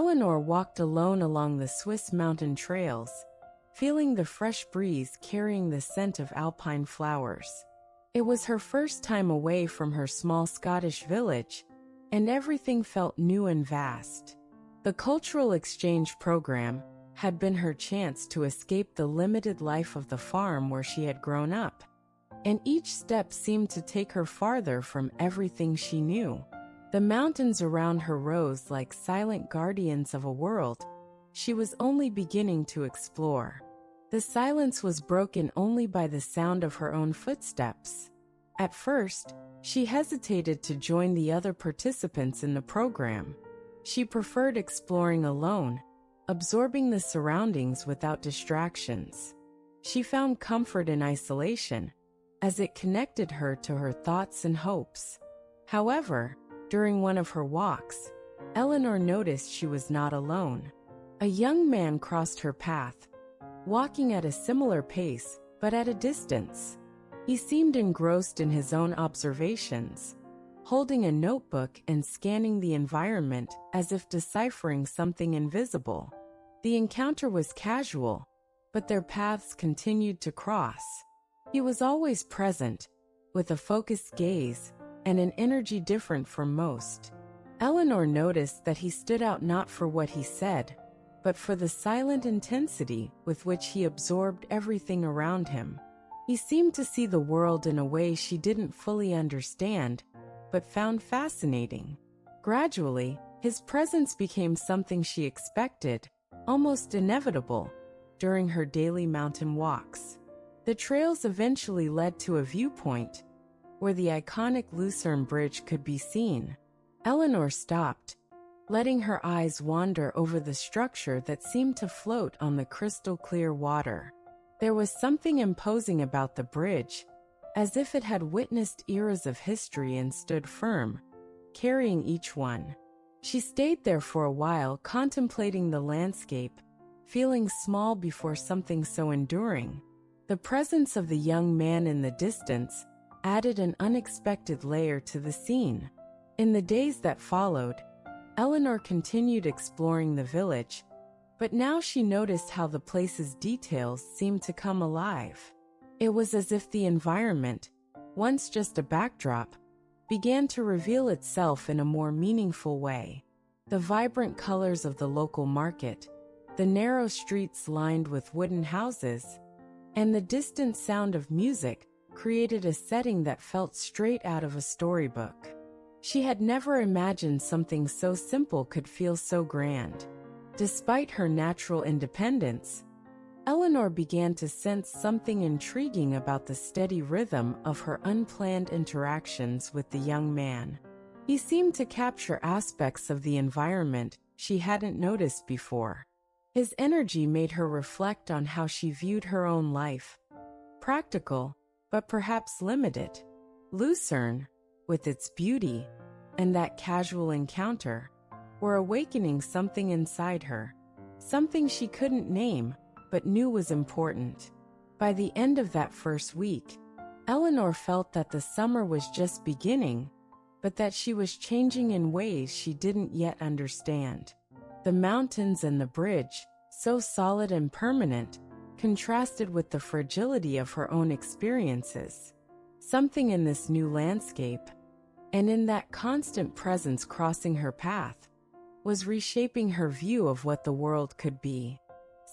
Eleanor walked alone along the Swiss mountain trails, feeling the fresh breeze carrying the scent of alpine flowers. It was her first time away from her small Scottish village, and everything felt new and vast. The cultural exchange program had been her chance to escape the limited life of the farm where she had grown up, and each step seemed to take her farther from everything she knew. The mountains around her rose like silent guardians of a world she was only beginning to explore. The silence was broken only by the sound of her own footsteps. At first, she hesitated to join the other participants in the program. She preferred exploring alone, absorbing the surroundings without distractions. She found comfort in isolation, as it connected her to her thoughts and hopes. However, during one of her walks, Eleanor noticed she was not alone. A young man crossed her path, walking at a similar pace, but at a distance. He seemed engrossed in his own observations, holding a notebook and scanning the environment as if deciphering something invisible. The encounter was casual, but their paths continued to cross. He was always present, with a focused gaze and an energy different from most. Eleanor noticed that he stood out not for what he said, but for the silent intensity with which he absorbed everything around him. He seemed to see the world in a way she didn't fully understand, but found fascinating. Gradually, his presence became something she expected, almost inevitable, during her daily mountain walks. The trails eventually led to a viewpoint, where the iconic Lucerne Bridge could be seen. Eleanor stopped, letting her eyes wander over the structure that seemed to float on the crystal-clear water. There was something imposing about the bridge, as if it had witnessed eras of history and stood firm, carrying each one. She stayed there for a while, contemplating the landscape, feeling small before something so enduring. The presence of the young man in the distance added an unexpected layer to the scene. In the days that followed, Eleanor continued exploring the village, but now she noticed how the place's details seemed to come alive. It was as if the environment, once just a backdrop, began to reveal itself in a more meaningful way. The vibrant colors of the local market, the narrow streets lined with wooden houses, and the distant sound of music created a setting that felt straight out of a storybook. She had never imagined something so simple could feel so grand. Despite her natural independence, Eleanor began to sense something intriguing about the steady rhythm of her unplanned interactions with the young man. He seemed to capture aspects of the environment she hadn't noticed before. His energy made her reflect on how she viewed her own life. Practical, but perhaps limited. Lucerne, with its beauty, and that casual encounter, were awakening something inside her. Something she couldn't name, but knew was important. By the end of that first week, Eleanor felt that the summer was just beginning, but that she was changing in ways she didn't yet understand. The mountains and the bridge, so solid and permanent, contrasted with the fragility of her own experiences. Something in this new landscape, and in that constant presence crossing her path, was reshaping her view of what the world could be.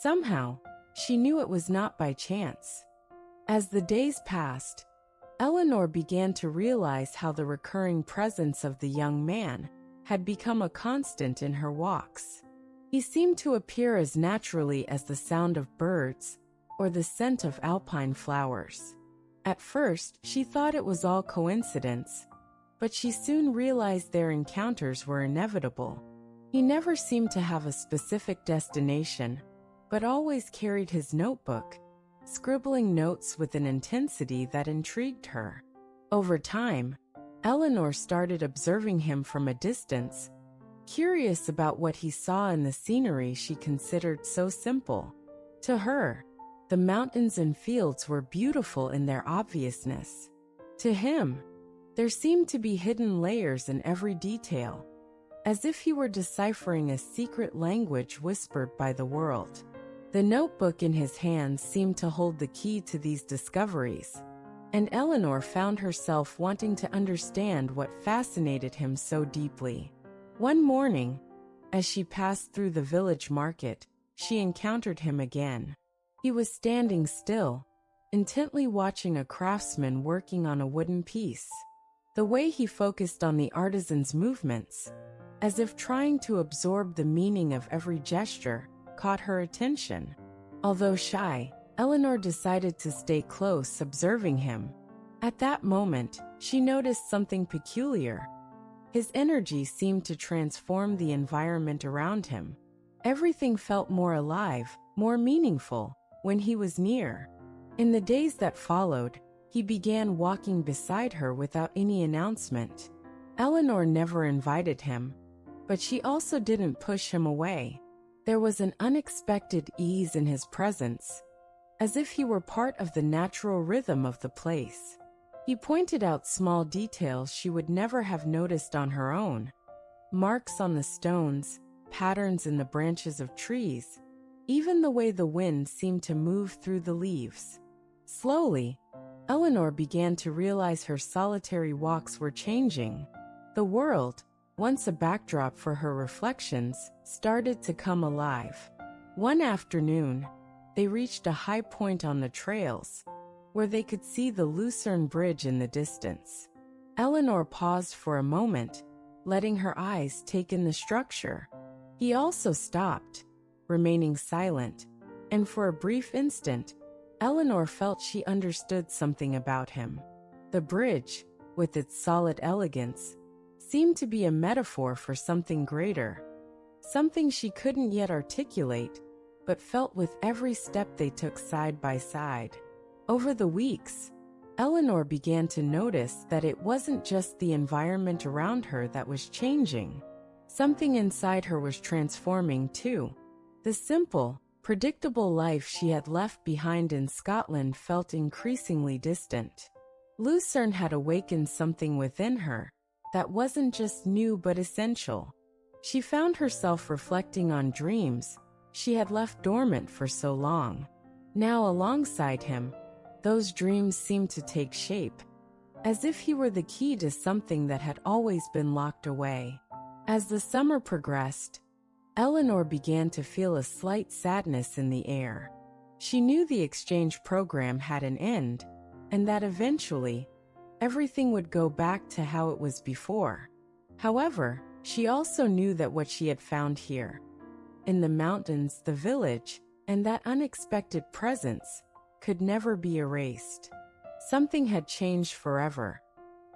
Somehow, she knew it was not by chance. As the days passed, Eleanor began to realize how the recurring presence of the young man had become a constant in her walks. He seemed to appear as naturally as the sound of birds or the scent of alpine flowers. At first, she thought it was all coincidence, but she soon realized their encounters were inevitable. He never seemed to have a specific destination, but always carried his notebook, scribbling notes with an intensity that intrigued her. Over time, Eleanor started observing him from a distance, curious about what he saw in the scenery she considered so simple. To her, the mountains and fields were beautiful in their obviousness. To him, there seemed to be hidden layers in every detail. as if he were deciphering a secret language whispered by the world. The notebook in his hands seemed to hold the key to these discoveries, and Eleanor found herself wanting to understand what fascinated him so deeply. One morning, as she passed through the village market, she encountered him again. He was standing still, intently watching a craftsman working on a wooden piece. The way he focused on the artisan's movements, as if trying to absorb the meaning of every gesture, caught her attention. Although shy, Eleanor decided to stay close, observing him. At that moment, she noticed something peculiar. His energy seemed to transform the environment around him. Everything felt more alive, more meaningful, when he was near. In the days that followed, he began walking beside her without any announcement. Eleanor never invited him, but she also didn't push him away. There was an unexpected ease in his presence, as if he were part of the natural rhythm of the place. He pointed out small details she would never have noticed on her own. Marks on the stones, patterns in the branches of trees, even the way the wind seemed to move through the leaves. Slowly, Eleanor began to realize her solitary walks were changing. The world, once a backdrop for her reflections, started to come alive. One afternoon, they reached a high point on the trails, where they could see the Lucerne Bridge in the distance. Eleanor paused for a moment, letting her eyes take in the structure. He also stopped, remaining silent, and for a brief instant, Eleanor felt she understood something about him. The bridge, with its solid elegance, seemed to be a metaphor for something greater, something she couldn't yet articulate, but felt with every step they took side by side. Over the weeks, Eleanor began to notice that it wasn't just the environment around her that was changing. Something inside her was transforming too. The simple, predictable life she had left behind in Scotland felt increasingly distant. Lucerne had awakened something within her that wasn't just new but essential. She found herself reflecting on dreams she had left dormant for so long. Now alongside him, those dreams seemed to take shape, as if he were the key to something that had always been locked away. As the summer progressed, Eleanor began to feel a slight sadness in the air. She knew the exchange program had an end, and that eventually, everything would go back to how it was before. However, she also knew that what she had found here, in the mountains, the village, and that unexpected presence, could never be erased. Something had changed forever,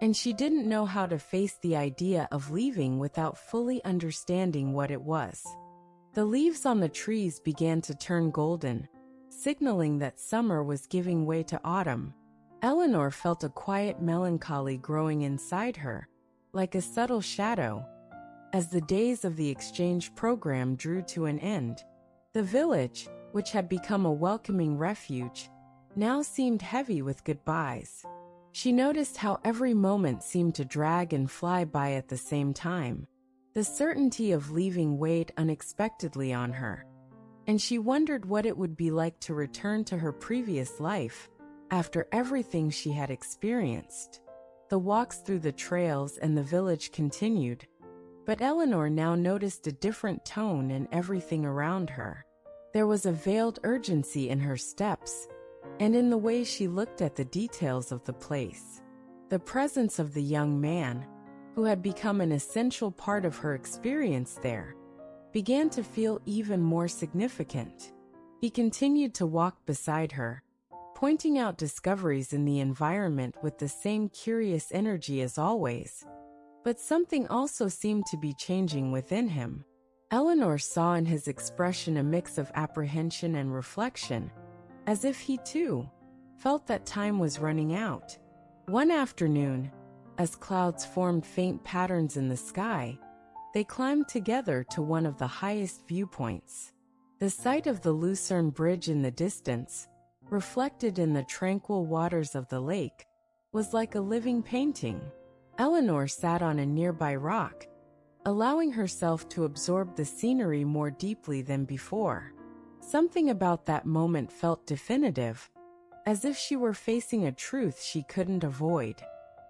and she didn't know how to face the idea of leaving without fully understanding what it was. The leaves on the trees began to turn golden, signaling that summer was giving way to autumn. Eleanor felt a quiet melancholy growing inside her, like a subtle shadow. As the days of the exchange program drew to an end, the village, which had become a welcoming refuge, now seemed heavy with goodbyes. She noticed how every moment seemed to drag and fly by at the same time. The certainty of leaving weighed unexpectedly on her, and she wondered what it would be like to return to her previous life after everything she had experienced. The walks through the trails and the village continued, but Eleanor now noticed a different tone in everything around her. There was a veiled urgency in her steps, and in the way she looked at the details of the place. The presence of the young man, who had become an essential part of her experience there, began to feel even more significant. He continued to walk beside her, pointing out discoveries in the environment with the same curious energy as always. But something also seemed to be changing within him. Eleanor saw in his expression a mix of apprehension and reflection, as if he too felt that time was running out. One afternoon, as clouds formed faint patterns in the sky, they climbed together to one of the highest viewpoints. The sight of the Lucerne Bridge in the distance, reflected in the tranquil waters of the lake, was like a living painting. Eleanor sat on a nearby rock, allowing herself to absorb the scenery more deeply than before. Something about that moment felt definitive, as if she were facing a truth she couldn't avoid.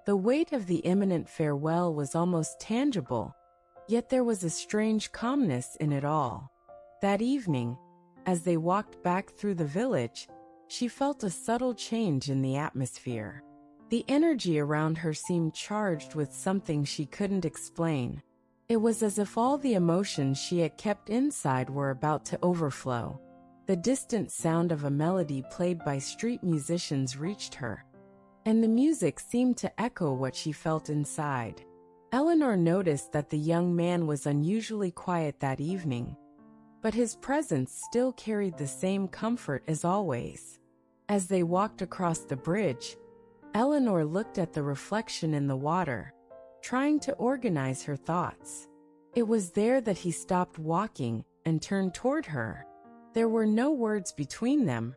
The weight of the imminent farewell was almost tangible, yet there was a strange calmness in it all. That evening, as they walked back through the village, she felt a subtle change in the atmosphere. The energy around her seemed charged with something she couldn't explain. It was as if all the emotions she had kept inside were about to overflow. The distant sound of a melody played by street musicians reached her, and the music seemed to echo what she felt inside. Eleanor noticed that the young man was unusually quiet that evening, but his presence still carried the same comfort as always. As they walked across the bridge, Eleanor looked at the reflection in the water, trying to organize her thoughts. It was there that he stopped walking and turned toward her. There were no words between them,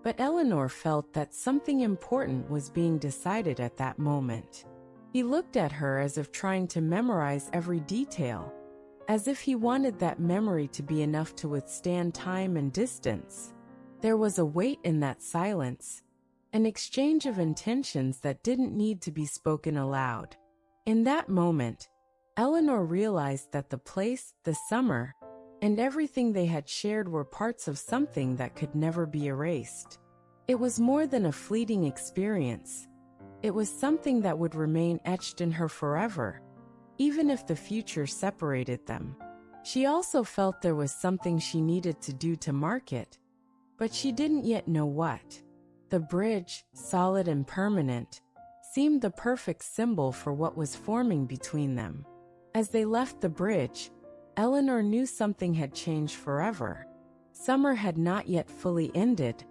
but Eleanor felt that something important was being decided at that moment. He looked at her as if trying to memorize every detail, as if he wanted that memory to be enough to withstand time and distance. There was a weight in that silence, an exchange of intentions that didn't need to be spoken aloud. In that moment, Eleanor realized that the place, the summer, and everything they had shared were parts of something that could never be erased. It was more than a fleeting experience. It was something that would remain etched in her forever, even if the future separated them. She also felt there was something she needed to do to mark it, but she didn't yet know what. The bridge, solid and permanent, seemed the perfect symbol for what was forming between them. As they left the bridge, Eleanor knew something had changed forever. Summer had not yet fully ended,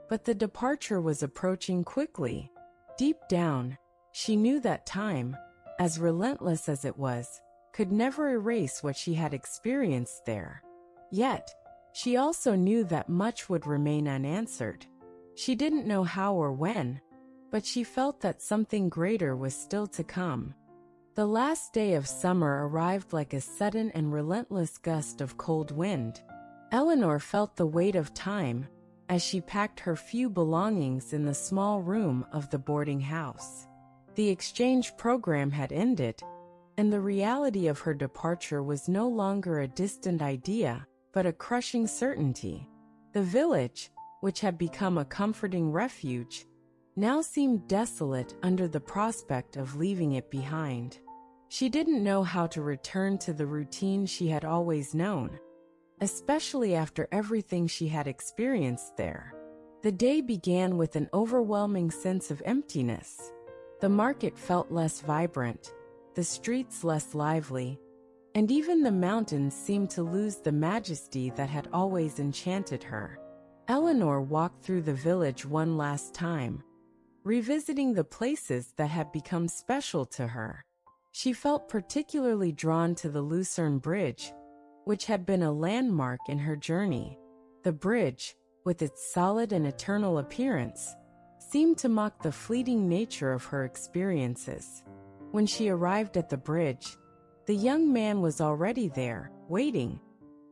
but the departure was approaching quickly. Deep down, she knew that time, as relentless as it was, could never erase what she had experienced there. Yet, she also knew that much would remain unanswered. She didn't know how or when, but she felt that something greater was still to come. The last day of summer arrived like a sudden and relentless gust of cold wind. Eleanor felt the weight of time as she packed her few belongings in the small room of the boarding house. The exchange program had ended, and the reality of her departure was no longer a distant idea, but a crushing certainty. The village, which had become a comforting refuge, now seemed desolate under the prospect of leaving it behind. She didn't know how to return to the routine she had always known, especially after everything she had experienced there. The day began with an overwhelming sense of emptiness. The market felt less vibrant, the streets less lively, and even the mountains seemed to lose the majesty that had always enchanted her. Eleanor walked through the village one last time, revisiting the places that had become special to her. She felt particularly drawn to the Lucerne Bridge, which had been a landmark in her journey. The bridge, with its solid and eternal appearance, seemed to mock the fleeting nature of her experiences. When she arrived at the bridge, the young man was already there, waiting,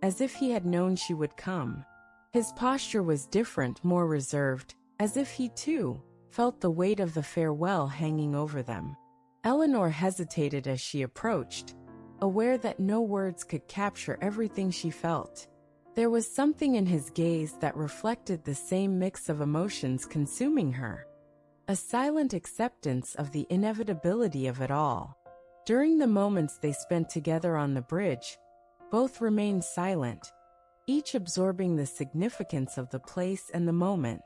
as if he had known she would come. His posture was different, more reserved, as if he too felt the weight of the farewell hanging over them. Eleanor hesitated as she approached, aware that no words could capture everything she felt. There was something in his gaze that reflected the same mix of emotions consuming her, a silent acceptance of the inevitability of it all. During the moments they spent together on the bridge, both remained silent, each absorbing the significance of the place and the moment.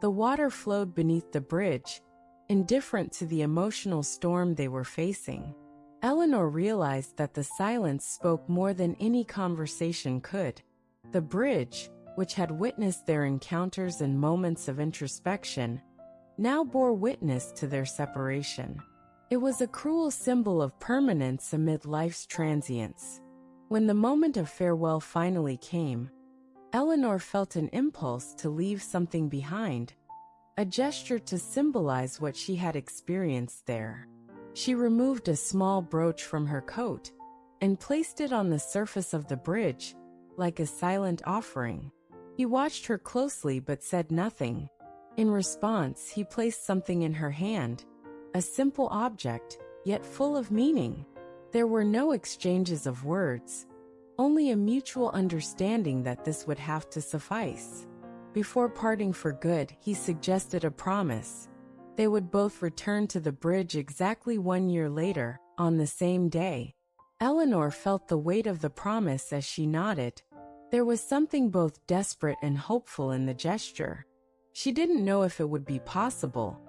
The water flowed beneath the bridge, indifferent to the emotional storm they were facing. Eleanor realized that the silence spoke more than any conversation could. The bridge, which had witnessed their encounters and moments of introspection, now bore witness to their separation. It was a cruel symbol of permanence amid life's transience. When the moment of farewell finally came, Eleanor felt an impulse to leave something behind, a gesture to symbolize what she had experienced there. She removed a small brooch from her coat, and placed it on the surface of the bridge, like a silent offering. He watched her closely but said nothing. In response, he placed something in her hand, a simple object, yet full of meaning. There were no exchanges of words, only a mutual understanding that this would have to suffice. Before parting for good, he suggested a promise. They would both return to the bridge exactly 1 year later, on the same day. Eleanor felt the weight of the promise as she nodded. There was something both desperate and hopeful in the gesture. She didn't know if it would be possible,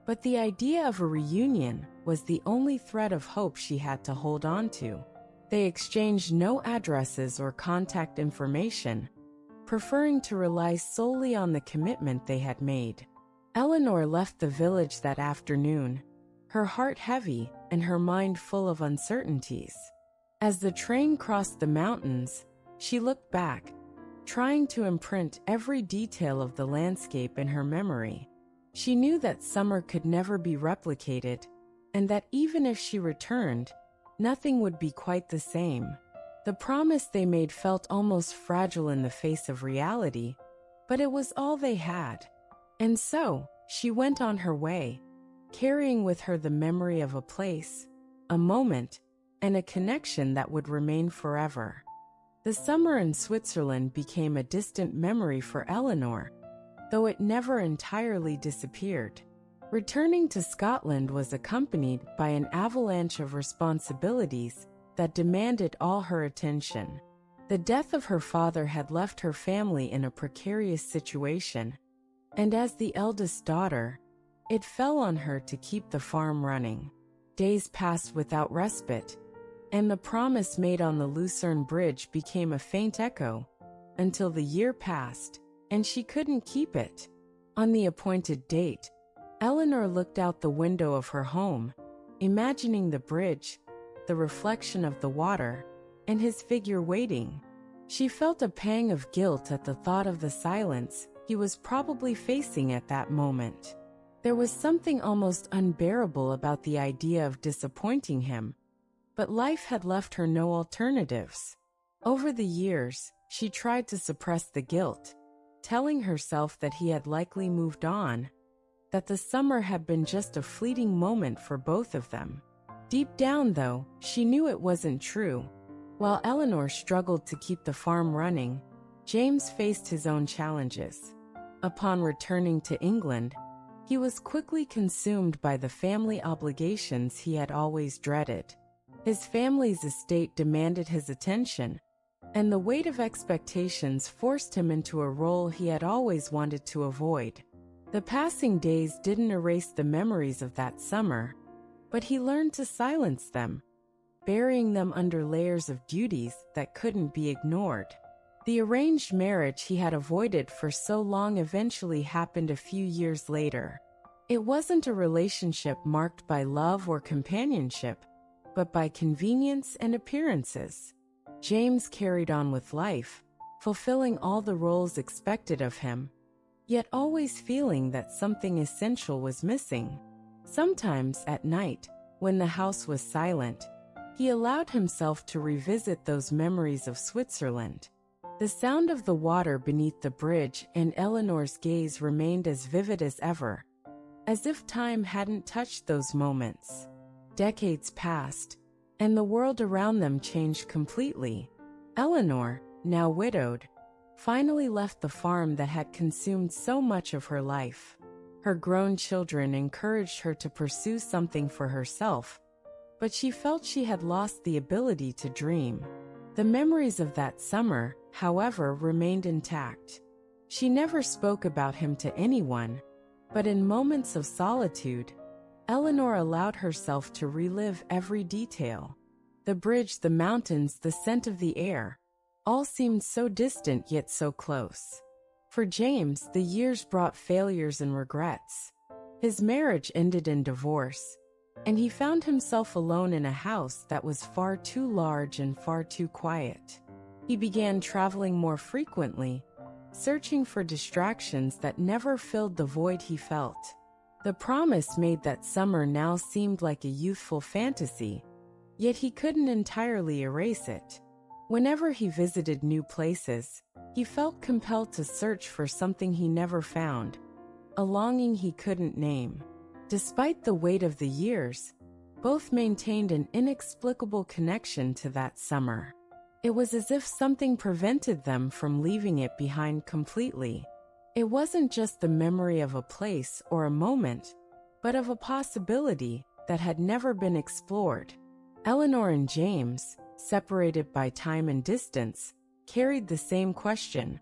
but the idea of a reunion was the only thread of hope she had to hold on to. They exchanged no addresses or contact information, preferring to rely solely on the commitment they had made. Eleanor left the village that afternoon, her heart heavy and her mind full of uncertainties. As the train crossed the mountains, she looked back, trying to imprint every detail of the landscape in her memory. She knew that summer could never be replicated, and that even if she returned, nothing would be quite the same. The promise they made felt almost fragile in the face of reality, but it was all they had. And so, she went on her way, carrying with her the memory of a place, a moment, and a connection that would remain forever. The summer in Switzerland became a distant memory for Eleanor, though it never entirely disappeared. Returning to Scotland was accompanied by an avalanche of responsibilities that demanded all her attention. The death of her father had left her family in a precarious situation, and as the eldest daughter, it fell on her to keep the farm running. Days passed without respite, and the promise made on the Lucerne Bridge became a faint echo, until the year passed, and she couldn't keep it. On the appointed date, Eleanor looked out the window of her home, imagining the bridge, the reflection of the water, and his figure waiting. She felt a pang of guilt at the thought of the silence he was probably facing at that moment. There was something almost unbearable about the idea of disappointing him, but life had left her no alternatives. Over the years, she tried to suppress the guilt, telling herself that he had likely moved on, that the summer had been just a fleeting moment for both of them. Deep down, though, she knew it wasn't true. While Eleanor struggled to keep the farm running, James faced his own challenges. Upon returning to England, he was quickly consumed by the family obligations he had always dreaded. His family's estate demanded his attention, and the weight of expectations forced him into a role he had always wanted to avoid. The passing days didn't erase the memories of that summer, but he learned to silence them, burying them under layers of duties that couldn't be ignored. The arranged marriage he had avoided for so long eventually happened a few years later. It wasn't a relationship marked by love or companionship, but by convenience and appearances. James carried on with life, fulfilling all the roles expected of him, yet always feeling that something essential was missing. Sometimes at night, when the house was silent, he allowed himself to revisit those memories of Switzerland. The sound of the water beneath the bridge and Eleanor's gaze remained as vivid as ever, as if time hadn't touched those moments. Decades passed, and the world around them changed completely. Eleanor, now widowed, finally left the farm that had consumed so much of her life. Her grown children encouraged her to pursue something for herself, but she felt she had lost the ability to dream. The memories of that summer, however, remained intact. She never spoke about him to anyone, but in moments of solitude, Eleanor allowed herself to relive every detail. The bridge, the mountains, the scent of the air, all seemed so distant yet so close. For James, the years brought failures and regrets. His marriage ended in divorce, and he found himself alone in a house that was far too large and far too quiet. He began traveling more frequently, searching for distractions that never filled the void he felt. The promise made that summer now seemed like a youthful fantasy, yet he couldn't entirely erase it. Whenever he visited new places, he felt compelled to search for something he never found, a longing he couldn't name. Despite the weight of the years, both maintained an inexplicable connection to that summer. It was as if something prevented them from leaving it behind completely. It wasn't just the memory of a place or a moment, but of a possibility that had never been explored. Eleanor and James, separated by time and distance, carried the same question.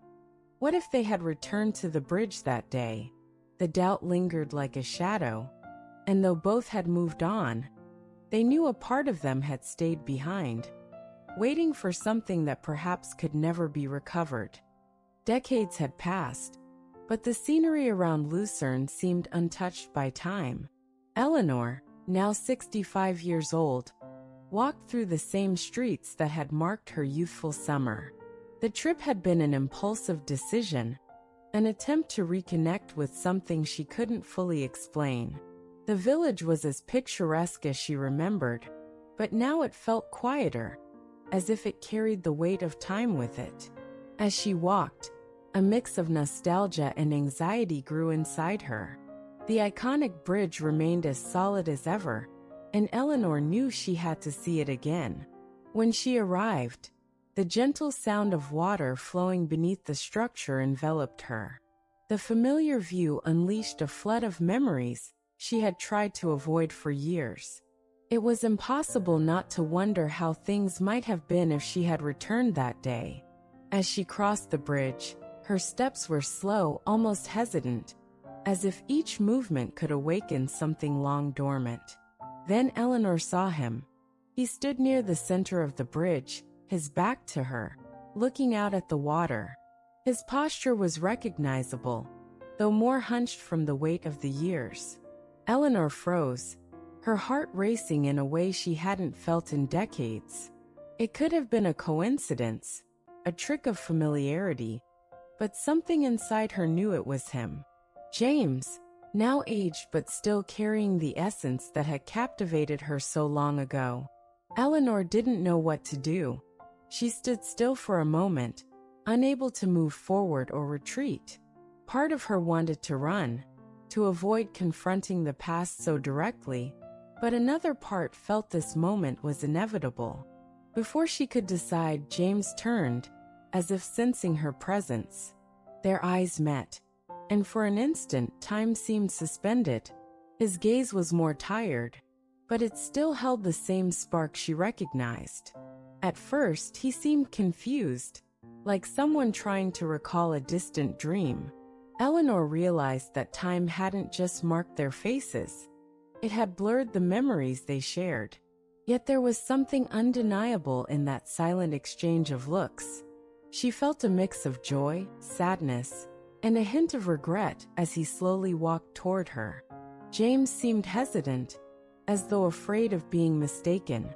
What if they had returned to the bridge that day? The doubt lingered like a shadow, and though both had moved on, they knew a part of them had stayed behind, waiting for something that perhaps could never be recovered. Decades had passed, but the scenery around Lucerne seemed untouched by time. Eleanor, now 65 years old, walked through the same streets that had marked her youthful summer. The trip had been an impulsive decision, an attempt to reconnect with something she couldn't fully explain. The village was as picturesque as she remembered, but now it felt quieter, as if it carried the weight of time with it. As she walked, a mix of nostalgia and anxiety grew inside her. The iconic bridge remained as solid as ever, and Eleanor knew she had to see it again. When she arrived, the gentle sound of water flowing beneath the structure enveloped her. The familiar view unleashed a flood of memories she had tried to avoid for years. It was impossible not to wonder how things might have been if she had returned that day. As she crossed the bridge, her steps were slow, almost hesitant, as if each movement could awaken something long dormant. Then Eleanor saw him. He stood near the center of the bridge, his back to her, looking out at the water. His posture was recognizable, though more hunched from the weight of the years. Eleanor froze, her heart racing in a way she hadn't felt in decades. It could have been a coincidence, a trick of familiarity, but something inside her knew it was him. James, now aged but still carrying the essence that had captivated her so long ago. Eleanor didn't know what to do. She stood still for a moment, unable to move forward or retreat. Part of her wanted to run, to avoid confronting the past so directly, but another part felt this moment was inevitable. Before she could decide, James turned, as if sensing her presence. Their eyes met, and for an instant time seemed suspended. His gaze was more tired, but it still held the same spark she recognized. At first, he seemed confused, like someone trying to recall a distant dream. Eleanor realized that time hadn't just marked their faces. It had blurred the memories they shared. Yet there was something undeniable in that silent exchange of looks. She felt a mix of joy, sadness, and a hint of regret as he slowly walked toward her. James seemed hesitant, as though afraid of being mistaken.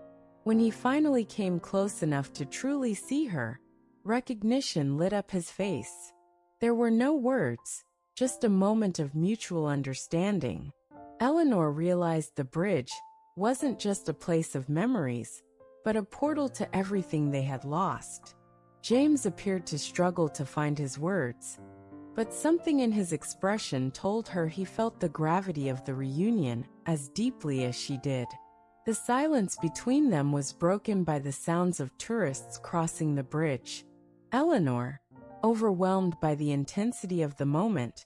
When he finally came close enough to truly see her, recognition lit up his face. There were no words, just a moment of mutual understanding. Eleanor realized the bridge wasn't just a place of memories, but a portal to everything they had lost. James appeared to struggle to find his words, but something in his expression told her he felt the gravity of the reunion as deeply as she did. The silence between them was broken by the sounds of tourists crossing the bridge. Eleanor, overwhelmed by the intensity of the moment,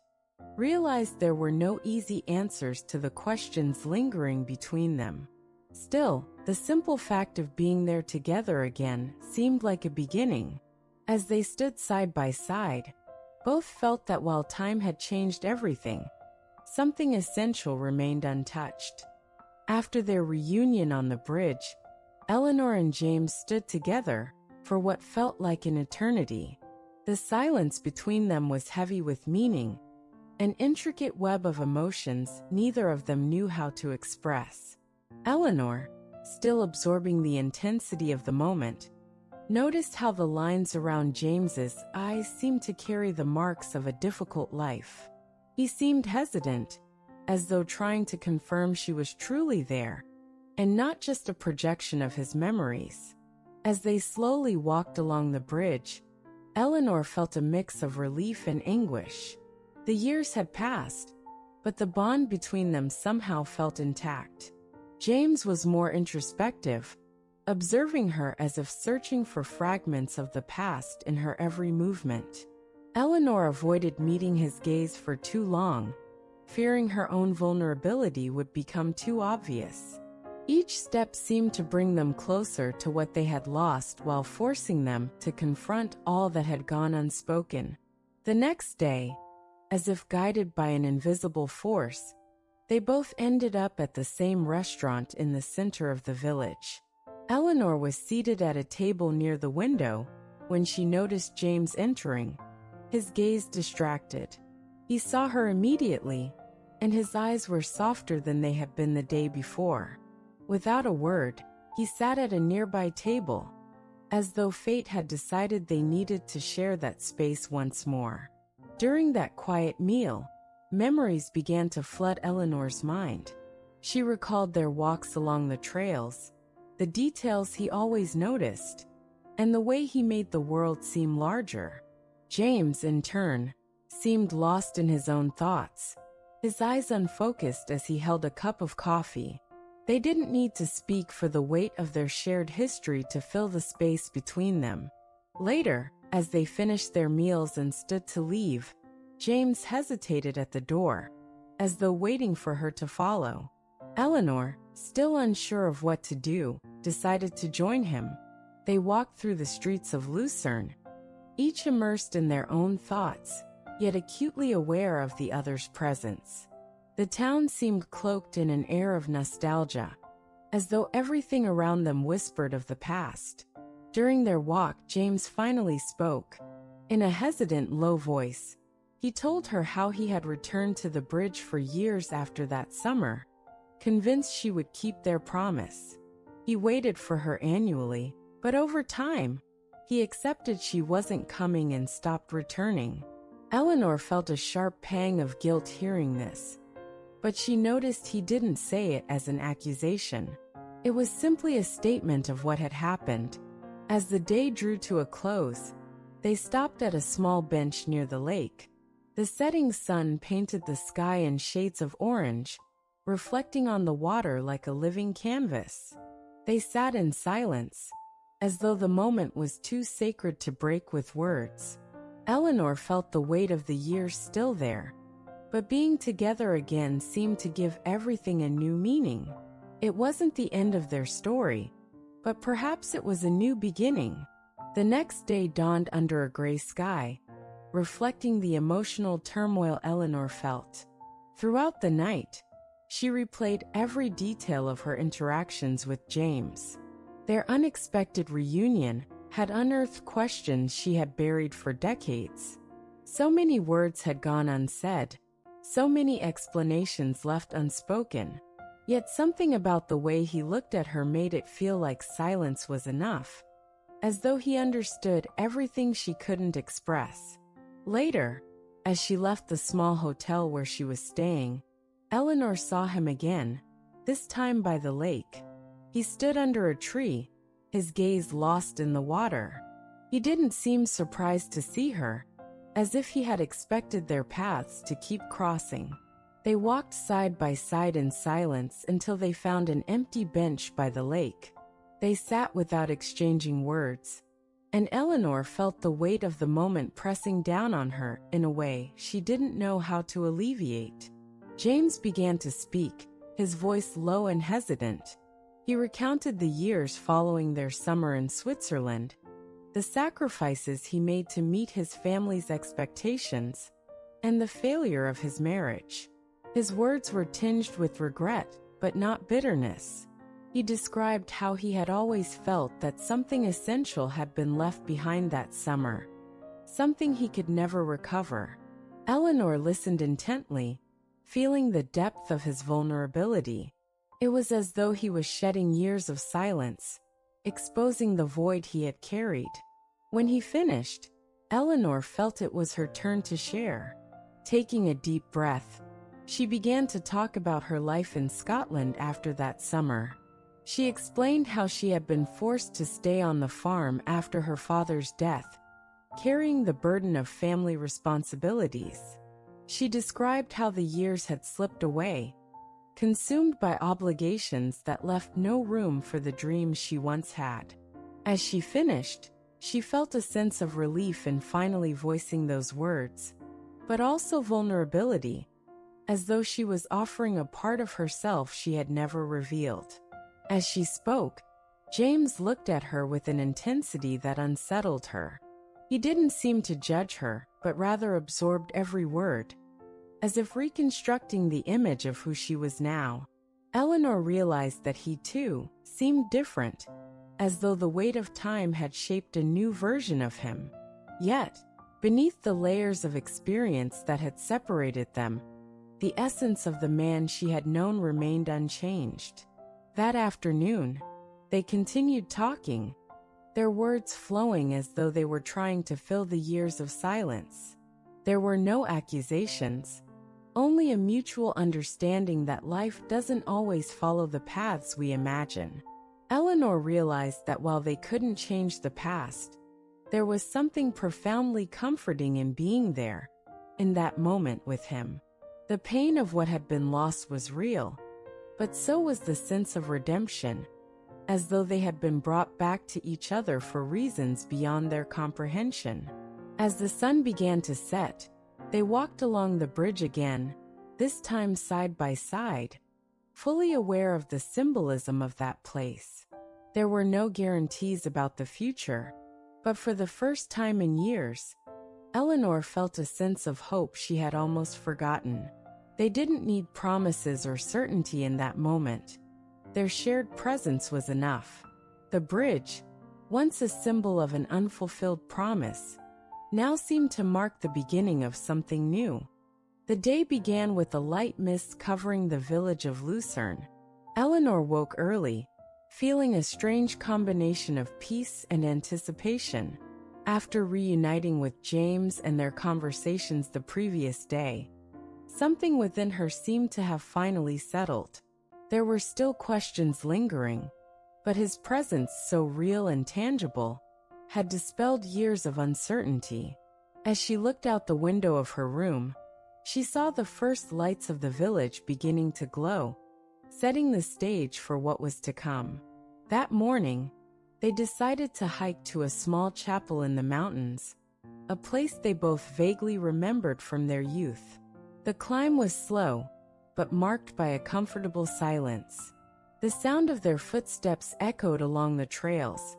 realized there were no easy answers to the questions lingering between them. Still, the simple fact of being there together again seemed like a beginning. As they stood side by side, both felt that while time had changed everything, something essential remained untouched. After their reunion on the bridge, Eleanor and James stood together for what felt like an eternity. The silence between them was heavy with meaning, an intricate web of emotions neither of them knew how to express. Eleanor, still absorbing the intensity of the moment, noticed how the lines around James's eyes seemed to carry the marks of a difficult life. He seemed hesitant, as though trying to confirm she was truly there. and not just a projection of his memories. As they slowly walked along the bridge, Eleanor felt a mix of relief and anguish. The years had passed, but the bond between them somehow felt intact. James was more introspective, observing her as if searching for fragments of the past in her every movement. Eleanor avoided meeting his gaze for too long, fearing her own vulnerability would become too obvious. Each step seemed to bring them closer to what they had lost while forcing them to confront all that had gone unspoken. The next day, as if guided by an invisible force, they both ended up at the same restaurant in the center of the village. Eleanor was seated at a table near the window when she noticed James entering, his gaze distracted. He saw her immediately, and his eyes were softer than they had been the day before. Without a word, he sat at a nearby table, as though fate had decided they needed to share that space once more. During that quiet meal, memories began to flood Eleanor's mind. She recalled their walks along the trails, the details he always noticed, and the way he made the world seem larger. James, in turn, seemed lost in his own thoughts, his eyes unfocused as he held a cup of coffee. They didn't need to speak for the weight of their shared history to fill the space between them. Later, as they finished their meals and stood to leave, James hesitated at the door, as though waiting for her to follow. Eleanor, still unsure of what to do, decided to join him. They walked through the streets of Lucerne, each immersed in their own thoughts, yet acutely aware of the other's presence. The town seemed cloaked in an air of nostalgia, as though everything around them whispered of the past. During their walk, James finally spoke. In a hesitant, low voice, he told her how he had returned to the bridge for years after that summer, convinced she would keep their promise. He waited for her annually, but over time, he accepted she wasn't coming and stopped returning. Eleanor felt a sharp pang of guilt hearing this, but she noticed he didn't say it as an accusation. It was simply a statement of what had happened. As the day drew to a close, they stopped at a small bench near the lake. The setting sun painted the sky in shades of orange, reflecting on the water like a living canvas. They sat in silence, as though the moment was too sacred to break with words. Eleanor felt the weight of the years still there, but being together again seemed to give everything a new meaning. It wasn't the end of their story, but perhaps it was a new beginning. The next day dawned under a gray sky, reflecting the emotional turmoil Eleanor felt. Throughout the night, she replayed every detail of her interactions with James. Their unexpected reunion had unearthed questions she had buried for decades. So many words had gone unsaid, so many explanations left unspoken. Yet something about the way he looked at her made it feel like silence was enough, as though he understood everything she couldn't express. Later, as she left the small hotel where she was staying, Eleanor saw him again, this time by the lake. He stood under a tree, his gaze lost in the water. He didn't seem surprised to see her, as if he had expected their paths to keep crossing. They walked side by side in silence until they found an empty bench by the lake. They sat without exchanging words, and Eleanor felt the weight of the moment pressing down on her in a way she didn't know how to alleviate. James began to speak, his voice low and hesitant. He recounted the years following their summer in Switzerland, the sacrifices he made to meet his family's expectations, and the failure of his marriage. His words were tinged with regret, but not bitterness. He described how he had always felt that something essential had been left behind that summer, something he could never recover. Eleanor listened intently, feeling the depth of his vulnerability. It was as though he was shedding years of silence, exposing the void he had carried. When he finished, Eleanor felt it was her turn to share. Taking a deep breath, she began to talk about her life in Scotland after that summer. She explained how she had been forced to stay on the farm after her father's death, carrying the burden of family responsibilities. She described how the years had slipped away, consumed by obligations that left no room for the dreams she once had. As she finished, she felt a sense of relief in finally voicing those words, but also vulnerability, as though she was offering a part of herself she had never revealed. As she spoke, James looked at her with an intensity that unsettled her. He didn't seem to judge her, but rather absorbed every word, as if reconstructing the image of who she was now. Eleanor realized that he, too, seemed different, as though the weight of time had shaped a new version of him. Yet, beneath the layers of experience that had separated them, the essence of the man she had known remained unchanged. That afternoon, they continued talking, their words flowing as though they were trying to fill the years of silence. There were no accusations, only a mutual understanding that life doesn't always follow the paths we imagine. Eleanor realized that while they couldn't change the past, there was something profoundly comforting in being there, in that moment with him. The pain of what had been lost was real, but so was the sense of redemption, as though they had been brought back to each other for reasons beyond their comprehension. As the sun began to set, they walked along the bridge again, this time side by side, fully aware of the symbolism of that place. There were no guarantees about the future, but for the first time in years, Eleanor felt a sense of hope she had almost forgotten. They didn't need promises or certainty in that moment. Their shared presence was enough. The bridge, once a symbol of an unfulfilled promise, now seemed to mark the beginning of something new. The day began with a light mist covering the village of Lucerne. Eleanor woke early, feeling a strange combination of peace and anticipation. After reuniting with James and their conversations the previous day, something within her seemed to have finally settled. There were still questions lingering, but his presence, so real and tangible, had dispelled years of uncertainty. As she looked out the window of her room, she saw the first lights of the village beginning to glow, setting the stage for what was to come. That morning, they decided to hike to a small chapel in the mountains, a place they both vaguely remembered from their youth. The climb was slow, but marked by a comfortable silence. The sound of their footsteps echoed along the trails,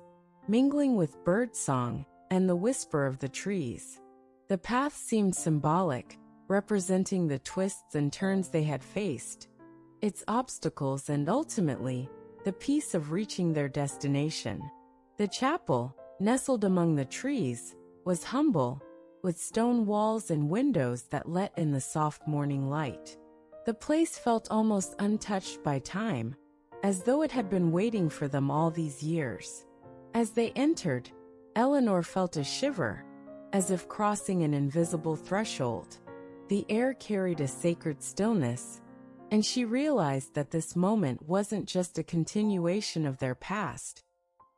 mingling with bird song and the whisper of the trees. The path seemed symbolic, representing the twists and turns they had faced, its obstacles and ultimately, the peace of reaching their destination. The chapel, nestled among the trees, was humble, with stone walls and windows that let in the soft morning light. The place felt almost untouched by time, as though it had been waiting for them all these years. As they entered, Eleanor felt a shiver, as if crossing an invisible threshold. The air carried a sacred stillness, and she realized that this moment wasn't just a continuation of their past,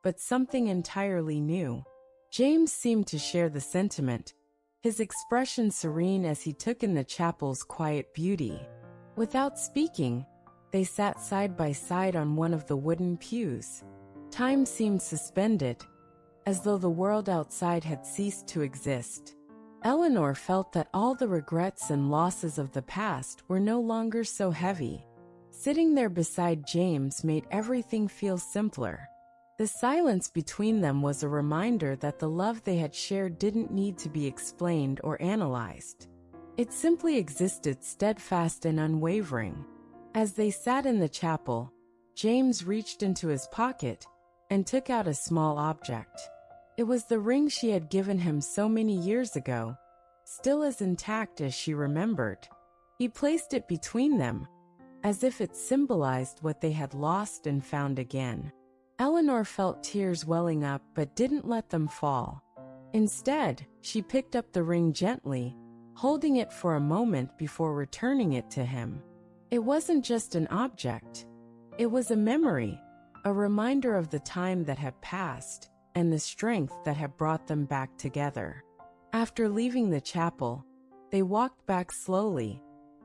but something entirely new. James seemed to share the sentiment, his expression serene as he took in the chapel's quiet beauty. Without speaking, they sat side by side on one of the wooden pews. Time seemed suspended, as though the world outside had ceased to exist. Eleanor felt that all the regrets and losses of the past were no longer so heavy. Sitting there beside James made everything feel simpler. The silence between them was a reminder that the love they had shared didn't need to be explained or analyzed. It simply existed, steadfast and unwavering. As they sat in the chapel, James reached into his pocket and took out a small object. It was the ring she had given him so many years ago, still as intact as she remembered. He placed it between them, as if it symbolized what they had lost and found again. Eleanor felt tears welling up but didn't let them fall. Instead, she picked up the ring gently, holding it for a moment before returning it to him. It wasn't just an object. It was a memory, a reminder of the time that had passed and the strength that had brought them back together. After leaving the chapel, they walked back slowly,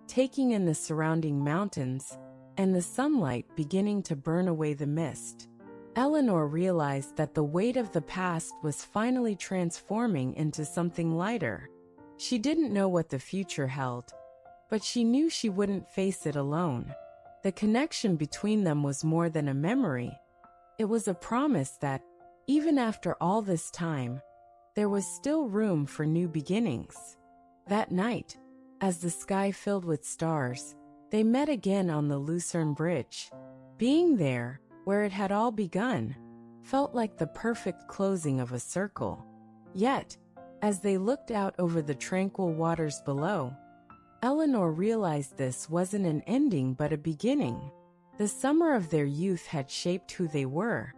taking in the surrounding mountains and the sunlight beginning to burn away the mist. Eleanor realized that the weight of the past was finally transforming into something lighter. She didn't know what the future held, but she knew she wouldn't face it alone. The connection between them was more than a memory. It was a promise that, even after all this time, there was still room for new beginnings. That night, as the sky filled with stars, they met again on the Lucerne Bridge. Being there, where it had all begun, felt like the perfect closing of a circle. Yet, as they looked out over the tranquil waters below, Eleanor realized this wasn't an ending but a beginning. The summer of their youth had shaped who they were,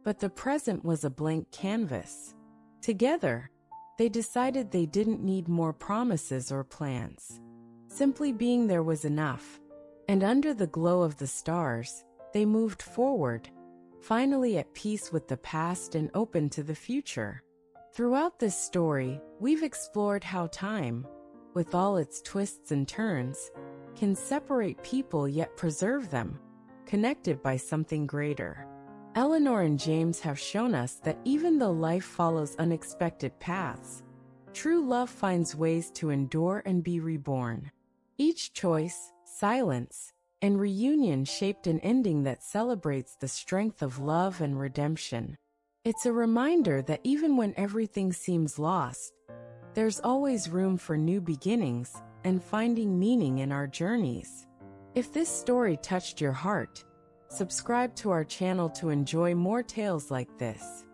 but the present was a blank canvas. Together, they decided they didn't need more promises or plans. Simply being there was enough, and under the glow of the stars, they moved forward, finally at peace with the past and open to the future. Throughout this story, we've explored how time, with all its twists and turns, can separate people yet preserve them, connected by something greater. Eleanor and James have shown us that even though life follows unexpected paths, true love finds ways to endure and be reborn. Each choice, silence, and reunion shaped an ending that celebrates the strength of love and redemption. It's a reminder that even when everything seems lost, there's always room for new beginnings and finding meaning in our journeys. If this story touched your heart, subscribe to our channel to enjoy more tales like this.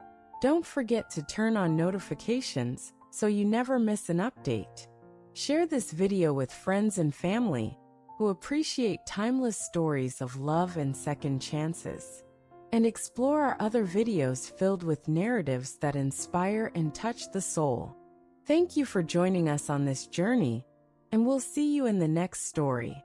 Don't forget to turn on notifications so you never miss an update. Share this video with friends and family who appreciate timeless stories of love and second chances. And explore our other videos filled with narratives that inspire and touch the soul. Thank you for joining us on this journey, and we'll see you in the next story.